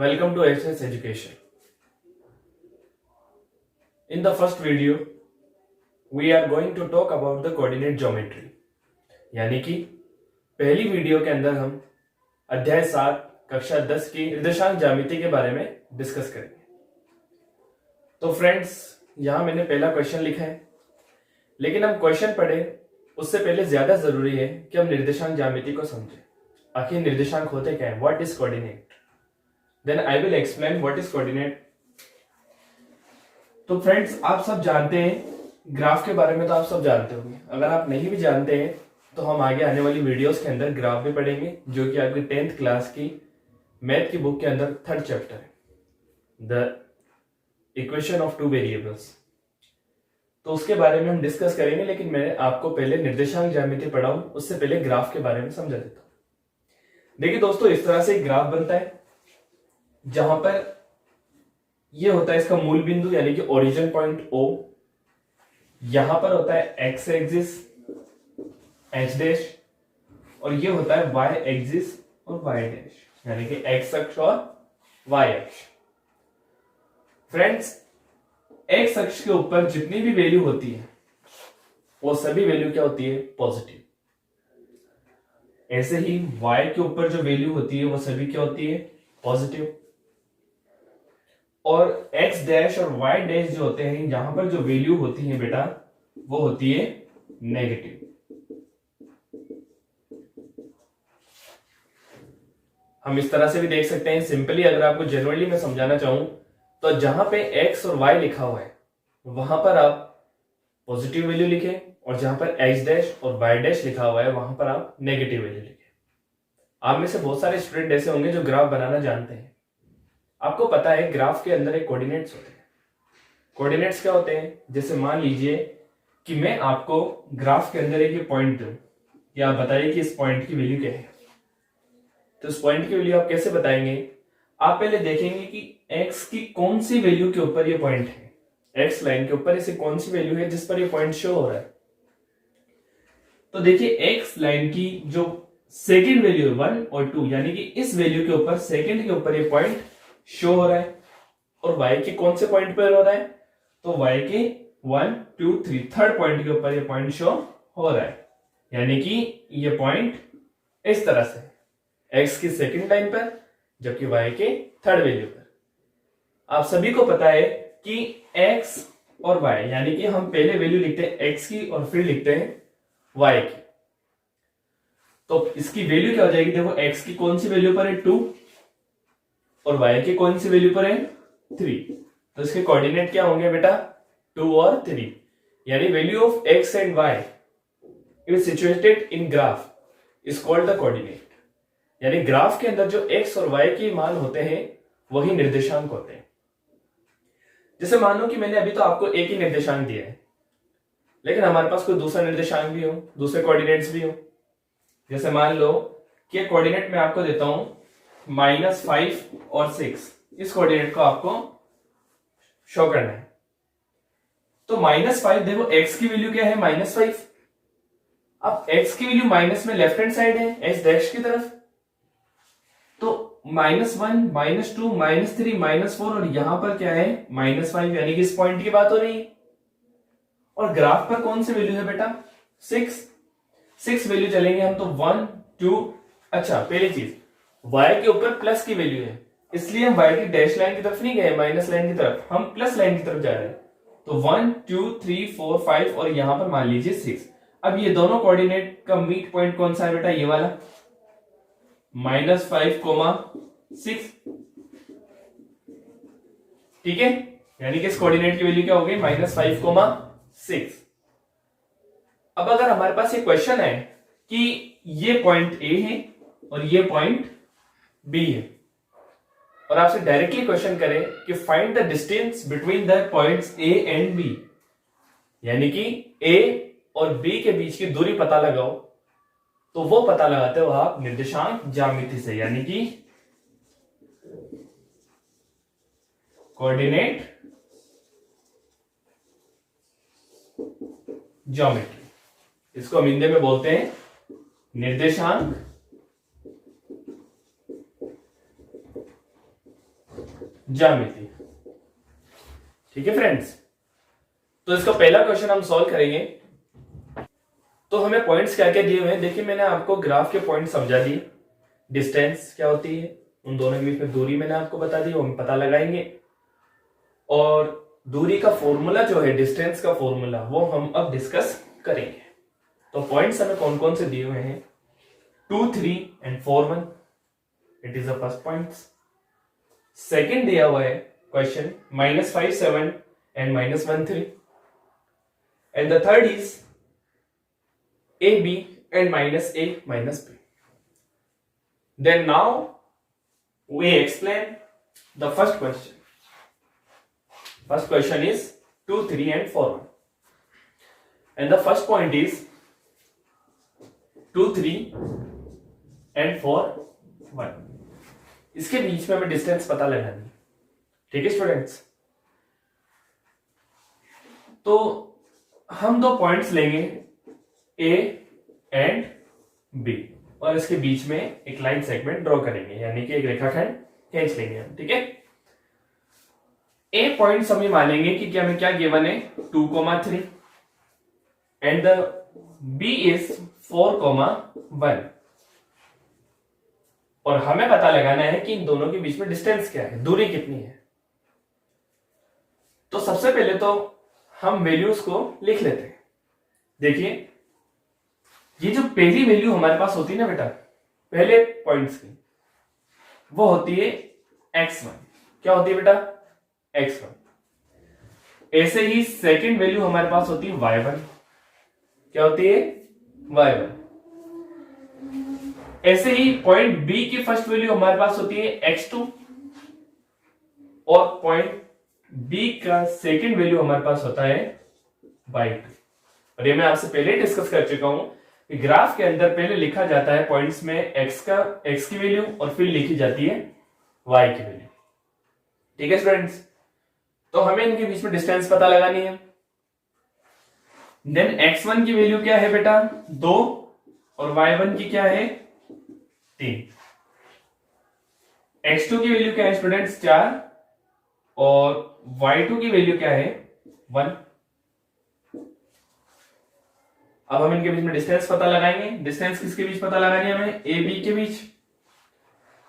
Welcome to SS Education. In the first video, we are going to talk about the coordinate geometry. यानी कि पहली video के अंदर हम अध्याय 7 कक्षा 10 की निर्देशांक ज्यामिति के बारे में डिस्कस करेंगे। तो फ्रेंड्स, यहां मैंने पहला क्वेश्चन लिखा है, लेकिन हम क्वेश्चन पढ़े उससे पहले ज्यादा जरूरी है कि हम निर्देशांक ज्यामिति को समझें। आखिर निर्देशांक होते क्या है? What is coordinate? Then I will explain what is coordinate. तो फ्रेंड्स, आप सब जानते हैं ग्राफ के बारे में, तो आप सब जानते होंगे। अगर आप नहीं भी जानते हैं तो हम आगे आने वाली वीडियोस के अंदर ग्राफ भी पढ़ेंगे, जो कि आपकी 10th क्लास की मैथ की बुक के अंदर 3rd चैप्टर है, the equation of two variables. तो उसके बारे में हम डिस्कस करेंगे, लेकिन मैं आपको पहले निर्देशांक ज्यामिति पढ़ाऊं उससे पहले ग्राफ के बारे में समझा देता हूं। देखिए दोस्तों, इस तरह से एक ग्राफ बनता है जहां पर ये होता है इसका मूल बिंदु यानी कि ओरिजिन पॉइंट O, यहां पर होता है एक्स एक्सिस एच डैश, और ये होता है वाई एक्सिस और वाई डैश यानी कि एक्स अक्ष और वाई अक्ष। फ्रेंड्स, एक्स अक्ष के ऊपर जितनी भी वैल्यू होती है वो सभी वैल्यू क्या होती है? पॉजिटिव। ऐसे ही वाई के ऊपर जो वैल्यू होती है वो सभी क्या होती है? पॉजिटिव। और एक्स डैश और वाई डैश जो होते हैं, यहां पर जो वैल्यू होती है बेटा वो होती है नेगेटिव। हम इस तरह से भी देख सकते हैं। सिंपली अगर आपको जनरली मैं समझाना चाहूं तो जहां पे एक्स और वाई लिखा हुआ है वहां पर आप पॉजिटिव वैल्यू लिखें, और जहां पर एक्स डैश और वाई डैश लिखा हुआ है वहां पर आप नेगेटिव वैल्यू लिखें। आप में से बहुत सारे स्टूडेंट ऐसे होंगे जो ग्राफ बनाना जानते हैं। आपको पता है ग्राफ के अंदर एक कोऑर्डिनेट्स होते हैं। कोऑर्डिनेट्स क्या होते हैं? जैसे मान लीजिए कि मैं आपको ग्राफ के अंदर एक पॉइंट दूं, या आप बताइए कि इस पॉइंट की वैल्यू क्या है। तो इस पॉइंट की वैल्यू आप कैसे बताएंगे? आप पहले देखेंगे कि x की कौन सी वैल्यू के ऊपर ये पॉइंट है, x लाइन के ऊपर ऐसी कौन सी वैल्यू है जिस पर ये पॉइंट शो हो रहा है। तो देखिए x लाइन की जो सेकंड वैल्यू है 1 और 2, यानी कि इस वैल्यू के ऊपर सेकंड के ऊपर ये पॉइंट शो हो रहा है। और y के कौन से पॉइंट पर हो रहा है? तो y के 1 2 3 थर्ड पॉइंट के ऊपर ये पॉइंट शो हो रहा है, यानी कि ये पॉइंट इस तरह से x की सेकंड लाइन पर जबकि y के थर्ड वैल्यू पर। आप सभी को पता है कि x और y, यानी कि हम पहले वैल्यू लिखते हैं x की और फिर लिखते हैं y की। तो इसकी वैल्यू क्या हो जाएगी? देखो, x की कौन सी वैल्यू पर है? 2, और y की कौन सी वैल्यू पर है? 3। तो इसके कोऑर्डिनेट क्या होंगे बेटा? 2 और 3, यानी value of x and y is situated in graph is called the coordinate. यानी ग्राफ के अंदर जो x और y के मान होते हैं वही निर्देशांक होते हैं। जैसे मान लो कि मैंने अभी तो आपको एक ही निर्देशांक दिया है, लेकिन हमारे पास कोई दूसरा निर्देशांक भी हो, दूसरे कोऑर्डिनेट्स भी हो। जैसे मान लो कि कोऑर्डिनेट मैं आपको देता हूं -5 और 6, इस कोऑर्डिनेट को आपको शो करना है। तो -5, देखो x की वैल्यू क्या है? -5। अब x की वैल्यू माइनस में लेफ्ट हैंड साइड है, x डैश की तरफ। तो -1 -2 -3 -4, और यहां पर क्या है? -5, यानी कि इस पॉइंट की बात हो रही है। और ग्राफ पर कौन सी वैल्यू है बेटा? 6 वैल्यू चलेंगे हम तो 1 2। अच्छा, पहली चीज y के ऊपर प्लस की वैल्यू है, इसलिए हम y की डैश लाइन की तरफ नहीं गए, माइनस लाइन की तरफ, हम प्लस लाइन की तरफ जा रहे हैं। तो 1 2 3 4 5, और यहां पर मान लीजिए 6। अब ये दोनों कोऑर्डिनेट का मीट पॉइंट कौन सा है बेटा? ये वाला -5, 6। ठीक है, यानी कि इस कोऑर्डिनेट की वैल्यू क्या हो गई? -5, 6। अब अगर हमारे पास ये क्वेश्चन है कि ये पॉइंट A है और ये पॉइंट B है, और आपसे डायरेक्टली क्वेश्चन करें कि find the distance between the points A and B, यानी कि A और B के बीच की दूरी पता लगाओ, तो वो पता लगाते हो आप निर्देशांक ज्यामिति से, यानी कि कोऑर्डिनेट ज्योमेट्री। इसको हम हिंदी में बोलते हैं निर्देशांक ज्यामिति। ठीक है फ्रेंड्स, तो इसका पहला क्वेश्चन हम सॉल्व करेंगे। तो हमें पॉइंट्स क्या क्या दिए हुए हैं, देखिए मैंने आपको ग्राफ के पॉइंट समझा दिए। डिस्टेंस क्या होती है, उन दोनों के बीच में दूरी मैंने आपको बता दी, वो हम पता लगाएंगे। और दूरी का फॉर्मूला जो है, डिस्टेंस का फॉर्मूला, वो हम अब डिस्कस करेंगे। तो पॉइंट्स हमें कौन कौन से दिए हुए हैं, 2, 3 and 4, 1। It is the first point. Second दिया हुआ है question -5, 7 and -1, 3। And the third is AB and -A, -B. Then now we explain the first question. First question is 2, 3 and 4, 1. And the first point is 2, 3 and 4, 1. इसके बीच में हमें distance पता लगानी है। ठीक है स्टूडेंट्स, तो हम दो पॉइंट्स लेंगे A एंड B, और इसके बीच में एक लाइन सेगमेंट ड्रॉ करेंगे, यानी कि एक रेखाखंड खींच लेंगे हम। ठीक है, A पॉइंट हमें मानेंगे कि क्या हमें क्या गिवन है, 2, 3 एंड द B इज 4, 1, और हमें पता लगाना है कि इन दोनों के बीच में डिस्टेंस क्या है, दूरी कितनी है। तो सबसे पहले तो हम वैल्यूज को लिख लेते हैं। देखिए, ये जो पहली वैल्यू हमारे पास होती है ना बेटा, पहले पॉइंट्स की, वो होती है x1। क्या होती है बेटा, x1। ऐसे ही सेकंड वैल्यू हमारे पास होती है y1। क्या होती है, y1। ऐसे ही पॉइंट B की फर्स्ट वैल्यू हमारे पास होती है x2, और पॉइंट B का सेकंड वैल्यू हमारे पास होता है y2। और ये मैं आपसे पहले ही डिस्कस कर चुका हूं कि ग्राफ के अंदर पहले लिखा जाता है पॉइंट्स में x की वैल्यू, और फिर लिखी जाती है y की वैल्यू। ठीक है स्टूडेंट्स, तो हमें इनके बीच में डिस्टेंस पता लगानी है। देन x1 की वैल्यू क्या है बेटा, 2, और y1 की क्या है, 3। x2 की वैल्यू क्या है स्टूडेंट्स, 4, और y2 की वैल्यू क्या है, 1। अब हम इनके बीच में डिस्टेंस पता लगाएंगे। डिस्टेंस किसके बीच पता लगानी है हमें, ए बी के बीच।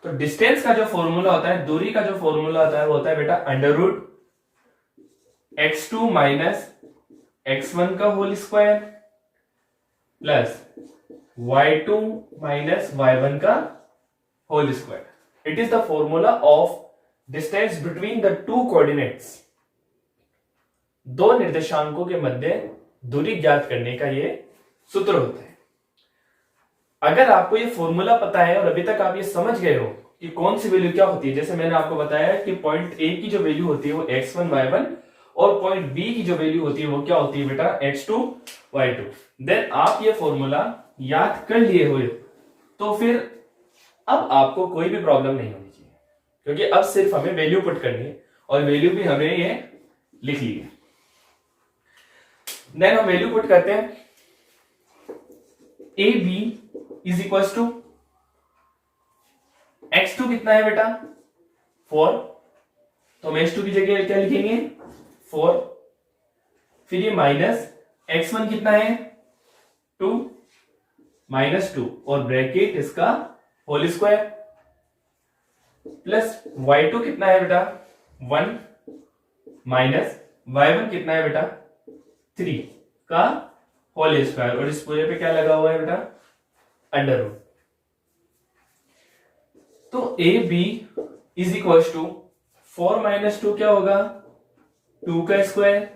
तो डिस्टेंस का जो फॉर्मूला होता है, दूरी का जो फॉर्मूला होता है, वो होता है बेटा √x2 - x1 का whole square plus y2 - y1 का whole square. It is the formula of distance between the two coordinates. दो निर्देशांकों के मध्य दूरी ज्ञात करने का ये सूत्र होता है। अगर आपको ये फॉर्मूला पता है और अभी तक आप ये समझ गए हो कि कौन सी वैल्यू क्या होती है, जैसे मैंने आपको बताया कि पॉइंट A की जो वैल्यू होती है वो x1 y1, और पॉइंट B की जो वैल्यू होती है वो क्या होती है बेटा, x2 y2। देन आप ये फॉर्मूला याद कर लिए हुए, तो फिर अब आपको कोई भी प्रॉब्लम नहीं होनी चाहिए, क्योंकि अब सिर्फ हमें वैल्यू पुट करनी है, और वैल्यू भी हमें ये लिख ली है। देन हम वैल्यू पुट करते हैं, A B is equal to x2 कितना है बेटा, 4, तो हम x2 की जगह क्या लिखेंगे, 4। फिर ये माइनस x1 कितना है, 2, -2, और ब्रैकेट इसका होल स्क्वायर, प्लस y2 कितना है बेटा, 1, माइनस y1 कितना है बेटा, 3 का होल स्क्वायर, और इस पूरे पे क्या लगा हुआ है बेटा, √। तो A B is equal to 4 - 2 क्या होगा, 2 का स्क्वायर,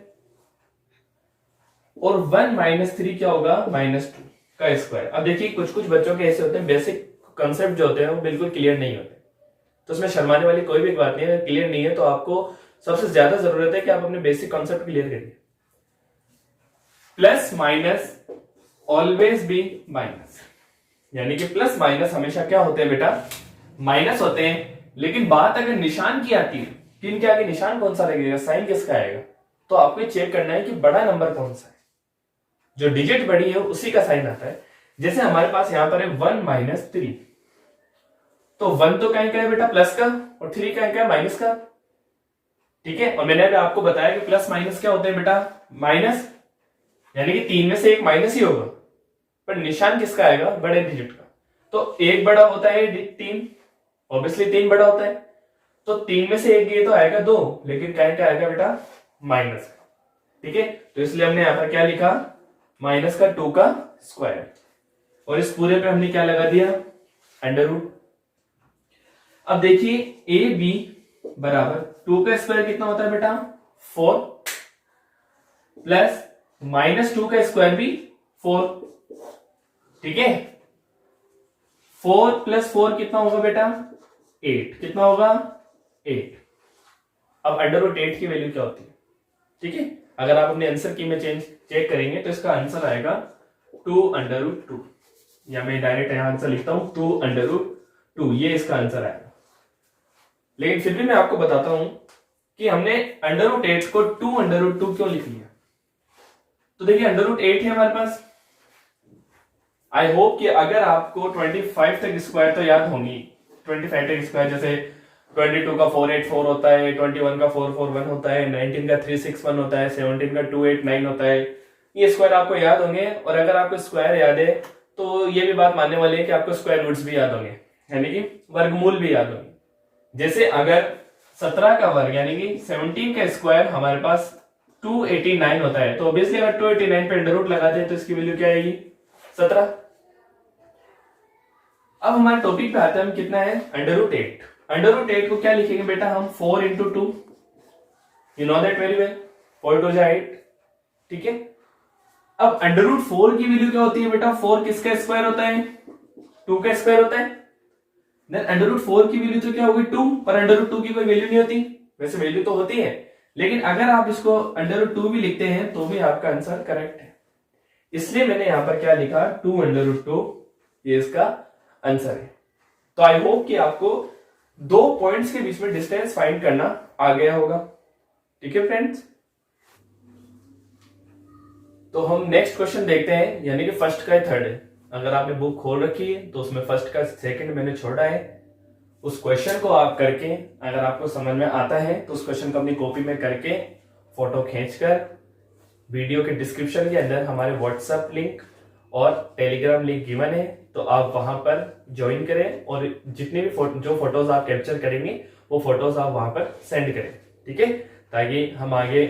और 1 - 3 क्या होगा, -2 का स्क्वायर। अब देखिए, कुछ कुछ बच्चों के ऐसे होते हैं, बेसिक कंसेप्ट जो होते हैं वो बिल्कुल क्लियर नहीं होते, तो उसमें शर्माने वाली कोई भी बात नहीं है। क्लियर नहीं है तो आपको सबसे ज्यादा जरूरत है कि आप अपने बेसिक कॉन्सेप्ट क्लियर करिए। Plus minus always be minus, यानी कि प्लस माइनस हमेशा क्या होते हैं बेटा, माइनस होते हैं। लेकिन बात अगर निशान की आती है कि इनके आगे निशान कौन सा लगेगा, साइन किसका आएगा, तो आपको चेक करना है कि बड़ा नंबर कौन सा है, जो डिजिट बड़ी है उसी का साइन आता है। जैसे हमारे पास यहां पर है 1 - 3, तो 1 तो क्या है बेटा, प्लस का, और 3 क्या है माइनस का। ठीक है। और मैंने अभी आपको बताया कि प्लस माइनस क्या होते हैं बेटा, माइनस यानी कि 3 में से एक माइनस ही होगा, पर निशान किसका आएगा, बड़े डिजिट का। तो एक बड़ा होता है 3, ऑब्वियसली 3 बड़ा होता है, तो 3 में से एक ये तो आएगा 2, लेकिन क्या आएगा बेटा, माइनस का। ठीक है, तो इसलिए हमने यहां पर क्या लिखा, माइनस का 2 का स्क्वायर, और इस पूरे पे हमने क्या लगा दिया, अंडर रूट। अब देखिए ए बी बराबर 2 का स्क्वायर कितना होता है बेटा, 4, प्लस माइनस 2 का स्क्वायर भी 4। ठीक है, 4 प्लस 4 कितना होगा बेटा, 8। कितना होगा, 8। अब अंडर रूट 8 की वैल्यू क्या होती है, ठीक है, अगर आप अपने आंसर की में चेक करेंगे तो इसका आंसर आएगा 2 अंडर रूट 2, या मैं डायरेक्ट यहां आंसर लिखता हूं 2 अंडर रूट 2, ये इसका आंसर आएगा। लेकिन फिर भी मैं आपको बताता हूं कि हमने अंडर रूट 8 को 2 अंडर रूट 2 क्यों लिख लिया। तो देखिए अंडर रूट 8 है हमारे पास। आई होप कि अगर आपको 25 तक स्क्वायर तो याद होंगी, 25 तक स्क्वायर जैसे 22 का 484 होता है, 21 का 441 होता है, 19 का 361 होता है, 17 का 289 होता है, ये स्क्वायर आपको याद होंगे। और अगर आपको स्क्वायर याद है तो ये भी बात मानने वाली है कि आपको स्क्वायर रूट्स भी याद होंगे, यानी कि वर्गमूल भी याद होंगे। जैसे अगर 17 का वर्ग यानी कि 17 का स्क्वायर हमारे पास 289 होता है, तो ऑब्वियसली अगर 289 पे अंडर रूट लगाते हैं तो इसकी वैल्यू क्या आएगी, 17। अब हमारे टॉपिक पे आते हैं, हम कितना है, अंडर रूट 8। अंडर रूट 8 को क्या लिखेंगे बेटा हम, 4 into 2, you know that very well, 4 two 8। ठीक है, अब अंडर रूट 4 की वैल्यू क्या होती है बेटा, 4 किसका स्क्वायर होता है, 2 का स्क्वायर होता है। देन अंडर रूट 4 की वैल्यू तो क्या होगी 2, पर अंडर रूट 2 की कोई वैल्यू नहीं होती, वैसे वैल्यू तो होती है, लेकिन अगर आप इसको अंडर रूट 2 भी लिखते हैं तो भी आपका आंसर करेक्ट है। इसलिए मैंने यहां पर क्या लिखा, 2 अंडर रूट 2, ये इसका आंसर है। तो आई होप कि आपको 2 पॉइंट्स के बीच में डिस्टेंस फाइंड करना आ गया होगा। ठीक है फ्रेंड्स, तो हम नेक्स्ट क्वेश्चन देखते हैं, यानी कि फर्स्ट का थर्ड है। अगर आपने बुक खोल रखी है तो उसमें फर्स्ट का सेकंड मैंने छोड़ा है, उस क्वेश्चन को आप करके अगर आपको समझ में आता है तो उस क्वेश्चन को अपनी कॉपी में करके फोटो खींचकर वीडियो के डिस्क्रिप्शन के अंदर हमारे व्हाट्सएप लिंक और टेलीग्राम लिंक गिवन है, तो आप वहां पर ज्वाइन करें और जितने भी जो फोटोज आप कैप्चर करेंगे वो फोटोज आप वहां पर सेंड करें। ठीक है, ताकि हम आगे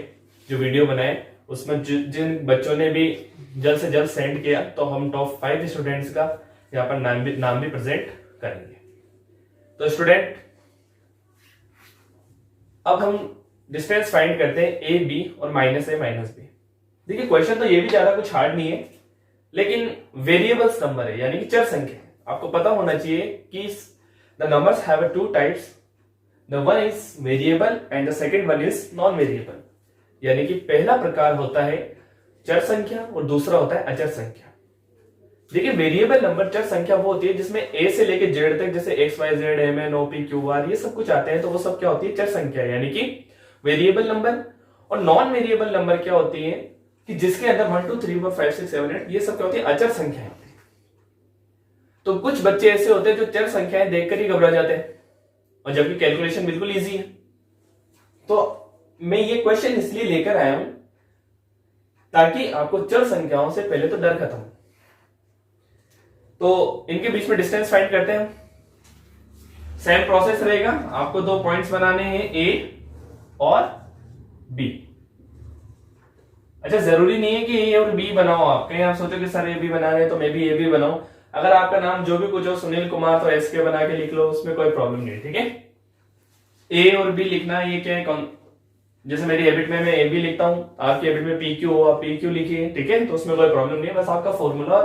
जो वीडियो बनाए उसमें जिन बच्चों ने भी जल्द से जल्द सेंड किया तो हम टॉप 5 स्टूडेंट्स का यहाँ पर नाम भी प्रेजेंट करेंगे। तो स्टूडेंट अब हम डिस्टेंस फाइंड करते हैं ए बी और माइनस ए माइनस बी। देखिए क्वेश्चन तो ये भी ज्यादा कुछ हार्ड नहीं है, लेकिन वेरिएबल्स नंबर है यानी कि चर संख्या है। आपको पता होना चाहिए कि the numbers have two types, the one is variable and the second one is non variable. यानी कि पहला प्रकार होता है चर संख्या और दूसरा होता है अचर संख्या। देखिए वेरिएबल नंबर चर संख्या वो होती है जिसमें ए से लेके जेड तक जैसे X Y Z M N O P Q R ये सब कुछ आते हैं, तो वो सब क्या होती है, चर संख्या यानी कि वेरिएबल नंबर। और नॉन वेरिएबल नंबर क्या होती है कि जिसके अंदर 1 2 3 4 5 6 7 8 ये सब क्या होती है, अचर संख्याएं होती है। तो कुछ बच्चे ऐसे होते हैं जो चर संख्याएं देखकर ही घबरा जाते हैं, और जबकि कैलकुलेशन बिल्कुल इजी है। तो मैं ये क्वेश्चन इसलिए लेकर आया हूं ताकि आपको चर संख्याओं से पहले तो डर खत्म हो। तो इनके बीच में डिस्टेंस फाइंड करते हैं। सेम प्रोसेस रहेगा, आपको 2 पॉइंट्स बनाने हैं ए और बी। अच्छा जरूरी नहीं है कि ए और बी बनाओ आप, कहीं आप सोचो कि सर ए बी बना रहे हैं तो मैं भी ए बी बनाऊं। अगर आपका नाम जो भी कुछ हो सुनील कुमार तो एस के बना के लिख लो, उसमें कोई प्रॉब्लम नहीं है। ठीक है, ए और बी लिखना ये क्या है, जैसे मेरी हैबिट में मैं ए बी लिखता हूं, आपकी हैबिट में पी क्यू हो आप पी क्यू लिखिए। ठीक है, तो उसमें कोई प्रॉब्लम नहीं है, बस आपका फॉर्मूला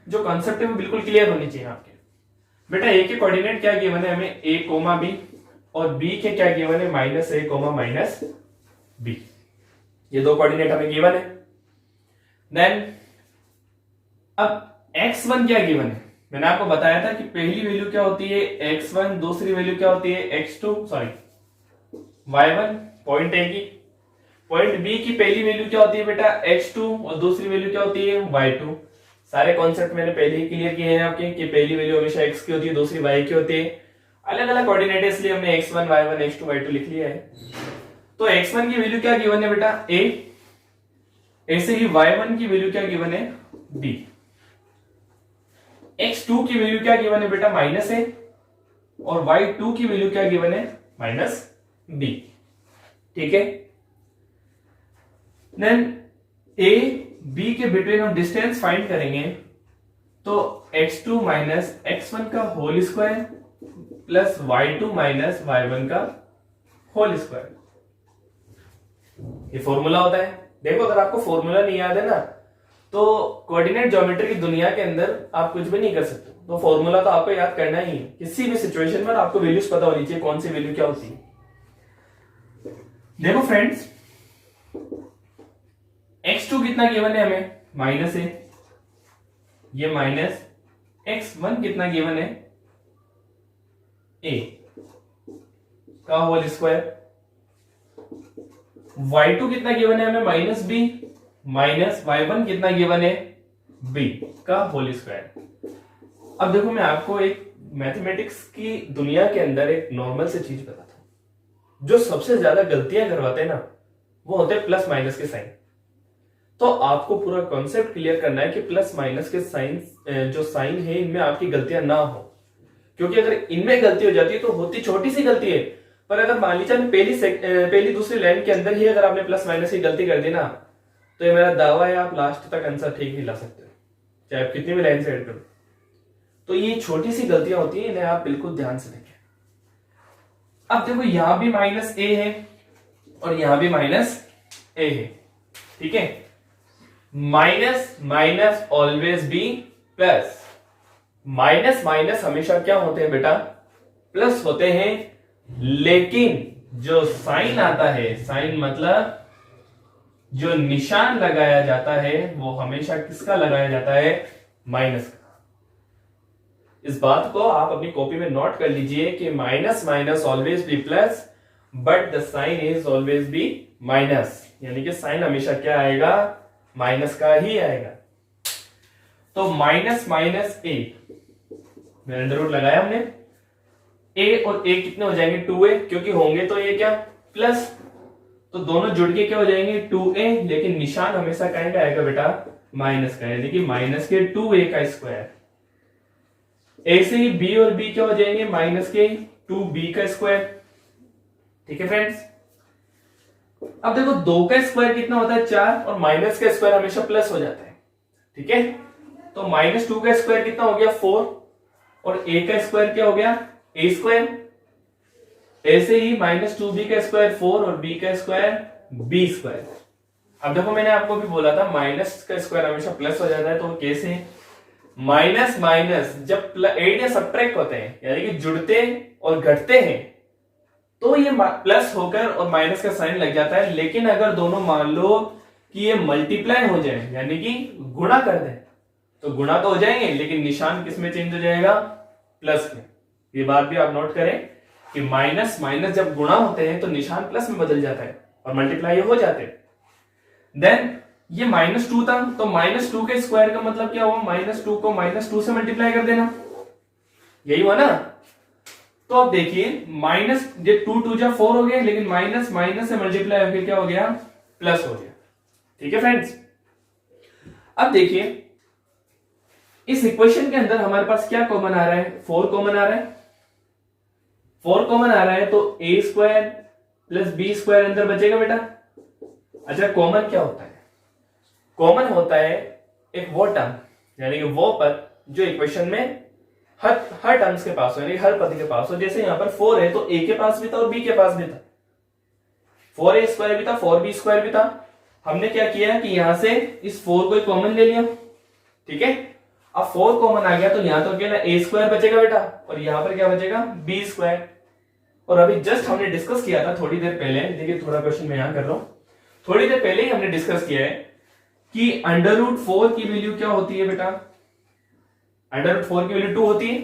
जो कॉन्सेप्ट है वो बिल्कुल क्लियर होनी चाहिए आपके। बेटा ए के कोऑर्डिनेट क्या गिवन है हमें, ए कोमा बी, और बी के क्या गिवन है, माइनस ए कोमा माइनस बी। ये 2 कोऑर्डिनेट हमें गिवन है। देन अब x1 क्या गिवन है, मैंने आपको बताया था कि पहली वैल्यू क्या होती है x1, दूसरी वैल्यू क्या होती है x2 sorry y1 point A की, पॉइंट बी की पहली वैल्यू क्या होती है बेटा x2 और दूसरी वैल्यू क्या होती है y2। सारे कॉन्सेप्ट मैंने पहले ही क्लियर किए हैं आपके कि पहली वैल्यू हमेशा x की होती है, दूसरी y की होती है। अलग अलग कोऑर्डिनेट इसलिए हमने x1 y1 x2 y2 लिख लिया है। तो x1 की वैल्यू क्या गिवन है बेटा a, ऐसे ही y1 की वैल्यू क्या गिवन है b, x2 की वैल्यू क्या गिवन है बेटा माइनस a, और y2 की वैल्यू क्या गिवन है माइनस b। ठीक है, देन a b के बिटवीन हम डिस्टेंस फाइंड करेंगे, तो x2 माइनस x1 का whole square plus y2 minus y1 का होल स्क्वायर, ये फॉर्मूला होता है। देखो अगर आपको फॉर्मूला नहीं याद है ना तो कोऑर्डिनेट ज्योमेट्री की दुनिया के अंदर आप कुछ भी नहीं कर सकते, तो फॉर्मूला तो आपको याद करना ही है। किसी भी सिचुएशन में आपको वैल्यूज पता होनी चाहिए कौन सी वैल्यू क्या होती है। देखो फ्रेंड्स, x2 कितना गिवन है हमें माइनस है, ये माइनस x1 कितना गिवन है a का होल स्क्वायर, y2 कितना गिवन है हमें माइनस b, माइनस y1 कितना गिवन है b का होल स्क्वायर। अब देखो मैं आपको एक मैथमेटिक्स की दुनिया के अंदर एक नॉर्मल से चीज बताता हूं। जो सबसे ज्यादा गलतियां करवाते हैं ना वो होते हैं प्लस माइनस के साइन। तो आपको पूरा कॉन्सेप्ट क्लियर करना है कि प्लस माइनस के साइन जो साइन है इनमें आपकी गलतियां ना हो, क्योंकि अगर इनमें गलती हो जाती है तो होती छोटी सी गलती है, पर अगर मान लीजिए पहली दूसरी लाइन के अंदर ही अगर आपने प्लस माइनस की गलती कर दी ना तो ये मेरा दावा है आप लास्ट तक आंसर ठीक ही ला सकते हो, चाहे आप कितनी भी लाइन से ऐड करो। तो ये छोटी सी गलतियां होती है, इन्हें आप बिल्कुल ध्यान से देखें। अब देखो यहां भी माइनस ए है और यहां भी माइनस ए है, ठीक है। Minus minus always be plus, minus minus हमेशा क्या होते हैं बेटा प्लस होते हैं, लेकिन जो साइन आता है, साइन मतलब जो निशान लगाया जाता है वो हमेशा किसका लगाया जाता है माइनस का। इस बात को आप अपनी कॉपी में नोट कर लीजिए कि minus minus always be plus but the sign is always be minus, यानी कि साइन हमेशा क्या आएगा माइनस का ही आएगा। तो माइनस माइनस ए मेरे अंडर रूट लगाया हमने, a और a कितने हो जाएंगे 2a, क्योंकि होंगे तो ये क्या प्लस, तो दोनों जुड़ के क्या हो जाएंगे 2a, लेकिन निशान हमेशा का आएगा बेटा माइनस का, यानी कि माइनस के 2a का स्क्वायर। ऐसे ही b और b क्या हो जाएंगे माइनस के 2b का स्क्वायर। ठीक है फ्रेंड्स, अब देखो 2 का स्क्वायर कितना होता है 4, और माइनस का स्क्वायर हमेशा प्लस हो जाता है, ठीक है। तो माइनस 2 का स्क्वायर कितना हो गया 4, और a का स्क्वायर क्या हो गया a स्क्वायर। ऐसे ही माइनस 2b का स्क्वायर 4 और b का स्क्वायर b स्क्वायर। अब देखो मैंने आपको भी बोला था माइनस का स्क्वायर हमेशा प्लस हो जाता है, तो कैसे माइनस माइनस जब एड या सब्ट्रैक्ट होते हैं यानी कि जुड़ते और घटते हैं तो ये प्लस होकर और माइनस का साइन लग जाता है, लेकिन अगर दोनों मान लो कि ये मल्टीप्लाई हो जाए यानी कि गुणा कर दें तो गुणा तो हो जाएंगे लेकिन निशान किस में चेंज हो जाएगा प्लस में। ये बात भी आप नोट करें कि माइनस माइनस जब गुणा होते हैं तो निशान प्लस में बदल जाता है और मल्टीप्लाई हो जाते हैं। देन ये -2 था, तो -2 के स्क्वायर का मतलब क्या हुआ -2 को -2 से मल्टीप्लाई कर देना, यही हुआ ना। तो अब देखिए माइनस ये 2 2 जा 4 हो गए, लेकिन माइनस माइनस से मल्टीप्लाई होकर क्या हो गया प्लस हो गया। ठीक है फ्रेंड्स, अब देखिए इस इक्वेशन के अंदर हमारे पास क्या कॉमन आ रहा है 4 कॉमन आ रहा है, 4 कॉमन आ रहा है तो a square plus b square अंदर बचेगा बेटा। अच्छा कॉमन क्या होता है, कॉमन होता है एक वो टर्म यानी कि वो पद जो इक्वेशन में हर टर्म्स के पास हो यानी हर पद के पास हो। जैसे यहां पर 4 है तो a के पास भी था और b के पास भी था, 4a स्क्वायर भी था 4b स्क्वायर भी था। हमने क्या किया कि यहां से इस 4 को कॉमन ले लिया, ठीक है। अब 4 कॉमन आ गया तो यहां तो अकेला a स्क्वायर बचेगा बेटा और यहां पर क्या बचेगा b स्क्वायर। और अभी जस्ट हमने डिस्कस किया था थोड़ी देर पहले, देखिए थोड़ा क्वेश्चन मैं यहां कर रहा हूं, थोड़ी देर पहले ही हमने डिस्कस किया है कि √4 की वैल्यू क्या होती है बेटा, √4 की वैल्यू 2 होती है।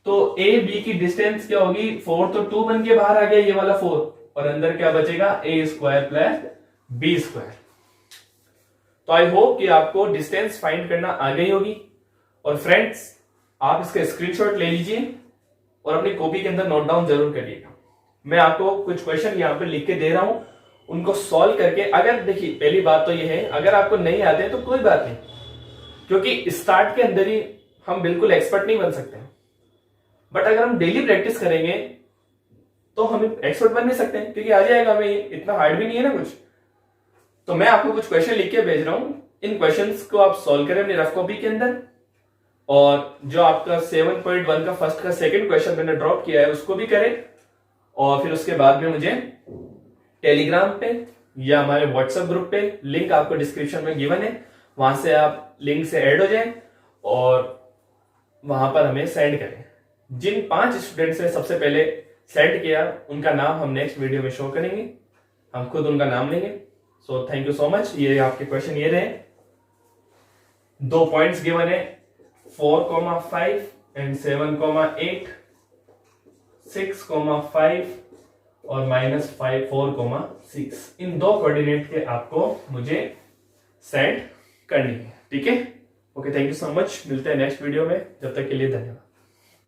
तो a b की डिस्टेंस क्या होगी 4, तो 2 बन के बाहर आ गया ये वाला 4, और अंदर क्या बचेगा a square plus b square. तो आई होप कि आपको डिस्टेंस फाइंड करना आ गई होगी। और फ्रेंड्स आप इसका स्क्रीनशॉट ले लीजिए और अपनी कॉपी के अंदर नोट डाउन जरूर करिएगा। मैं आपको कुछ क्वेश्चन यहां पर लिख के दे रहा हूं, उनको सॉल्व करके, अगर देखिए पहली बात तो ये है, अगर आपको नहीं आते हैं तो कोई बात नहीं, क्योंकि स्टार्ट के अंदर ही हम बिल्कुल एक्सपर्ट नहीं बन सकते, बट अगर हम डेली प्रैक्टिस करेंगे तो हम एक्सपर्ट बन भी सकते हैं, क्योंकि आ जाएगा हमें, इतना हार्ड भी नहीं है ना कुछ। तो मैं आपको कुछ क्वेश्चन लिख के भेज रहा हूं, इन क्वेश्चंस को आप सॉल्व करें अपनी रफ कॉपी के अंदर, और जो आपका 7.1 का फर्स्ट का सेकंड क्वेश्चन मैंने ड्रॉप किया है उसको भी करें, और फिर उसके बाद में मुझे टेलीग्राम पे या हमारे व्हाट्सएप ग्रुप पे, लिंक आपको डिस्क्रिप्शन में गिवन है, वहां से आप लिंक से ऐड हो जाएं और वहां पर हमें सेंड करें। जिन 5 स्टूडेंट्स ने सबसे पहले सेंड किया उनका नाम हम नेक्स्ट वीडियो में शो करेंगे, हम खुद उनका नाम लेंगे। So thank you so much. ये आपके क्वेश्चन ये रहे, 2 पॉइंट्स गिवन है 4,5 एंड 7,8, 6,5 और -5 4,6। इन 2 कोऑर्डिनेट के आपको मुझे सेंड करनी है, ठीक है। Okay, thank you so much. मिलते हैं नेक्स्ट वीडियो में, जब तक के लिए धन्यवाद।